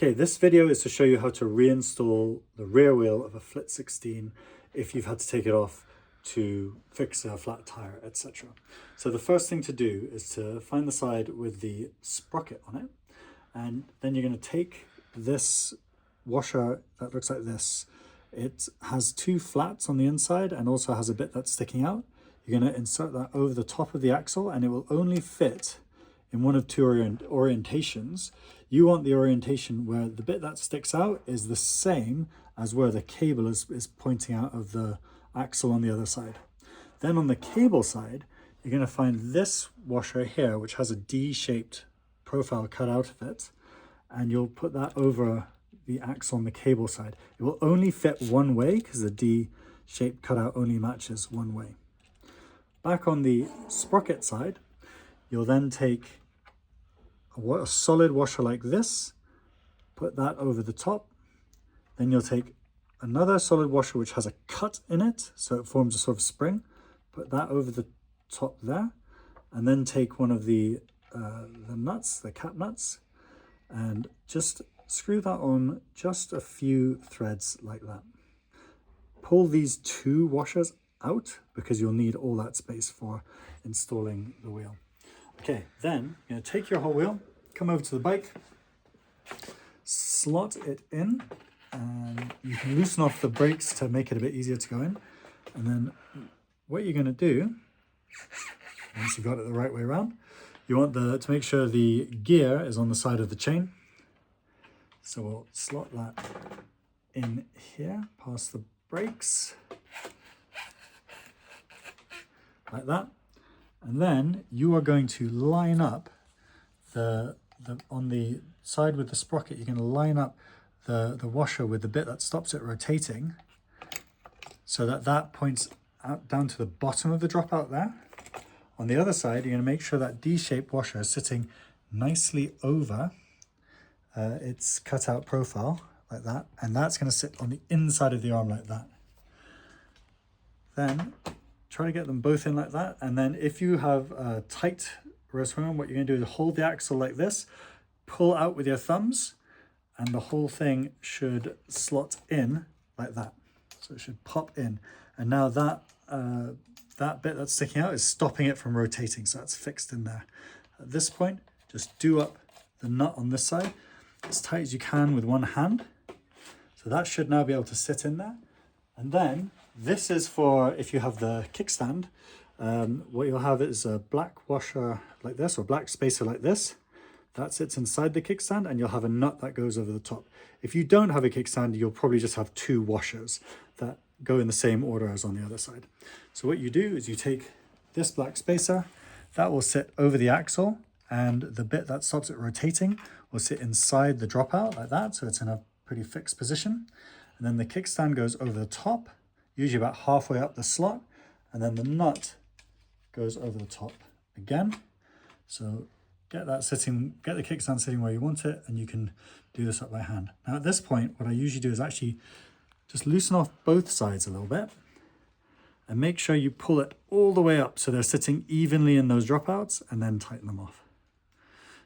Okay, this video is to show you how to reinstall the rear wheel of a FLIT-16 if you've had to take it off to fix a flat tire, etc. So the first thing to do is to find the side with the sprocket on it, and then you're going to take this washer that looks like this. It has two flats on the inside and also has a bit that's sticking out. You're going to insert that over the top of the axle, and it will only fit in one of two orientations. You want the orientation where the bit that sticks out is the same as where the cable is pointing out of the axle on the other side. Then on the cable side, you're going to find this washer here, which has a D-shaped profile cut out of it, and you'll put that over the axle on the cable side. It will only fit one way because the D-shaped cutout only matches one way. Back on the sprocket side, you'll then take a solid washer like this, put that over the top. Then you'll take another solid washer which has a cut in it, so it forms a sort of spring, put that over the top there, and then take one of the nuts, the cap nuts, and just screw that on just a few threads like that. Pull these two washers out because you'll need all that space for installing the wheel. Okay, then you're going to take your whole wheel, come over to the bike, slot it in, and you can loosen off the brakes to make it a bit easier to go in. And then what you're going to do, once you've got it the right way around, you want to make sure the gear is on the side of the chain. So we'll slot that in here, past the brakes, like that. And then you are going to line up on the side with the sprocket, you're going to line up the washer with the bit that stops it rotating, so that points out down to the bottom of the dropout there. On the other side, you're going to make sure that D-shaped washer is sitting nicely over its cutout profile, like that, and that's going to sit on the inside of the arm like that. Then try to get them both in like that, and then if you have a tight rear swing arm, what you're going to do is hold the axle like this, pull out with your thumbs, and the whole thing should slot in like that. So it should pop in, and now that bit that's sticking out is stopping it from rotating, so that's fixed in there. At this point, just do up the nut on this side as tight as you can with one hand. So that should now be able to sit in there. And then this is for if you have the kickstand. What you'll have is a black washer like this, or black spacer like this. That sits inside the kickstand, and you'll have a nut that goes over the top. If you don't have a kickstand, you'll probably just have two washers that go in the same order as on the other side. So what you do is you take this black spacer, that will sit over the axle, and the bit that stops it rotating will sit inside the dropout like that, so it's in a pretty fixed position. And then the kickstand goes over the top, usually about halfway up the slot, and then the nut goes over the top again. So get the kickstand sitting where you want it, and you can do this up by hand. Now at this point, what I usually do is actually just loosen off both sides a little bit and make sure you pull it all the way up so they're sitting evenly in those dropouts, and then tighten them off.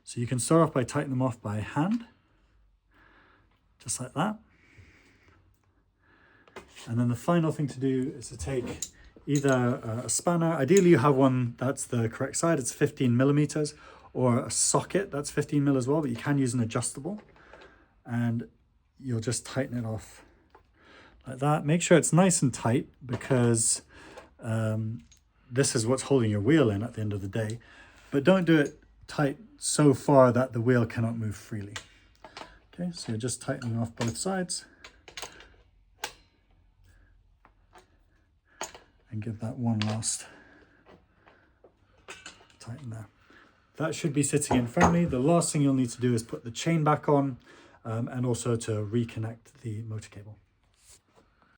So you can start off by tightening them off by hand, just like that. And then the final thing to do is to take either a spanner, ideally you have one that's the correct side, it's 15 millimeters, or a socket that's 15 mil as well, but you can use an adjustable, and you'll just tighten it off like that. Make sure it's nice and tight, because this is what's holding your wheel in at the end of the day, but don't do it tight so far that the wheel cannot move freely. Okay, so you're just tightening off both sides, and give that one last tighten there. That should be sitting in firmly. The last thing you'll need to do is put the chain back on, and also to reconnect the motor cable.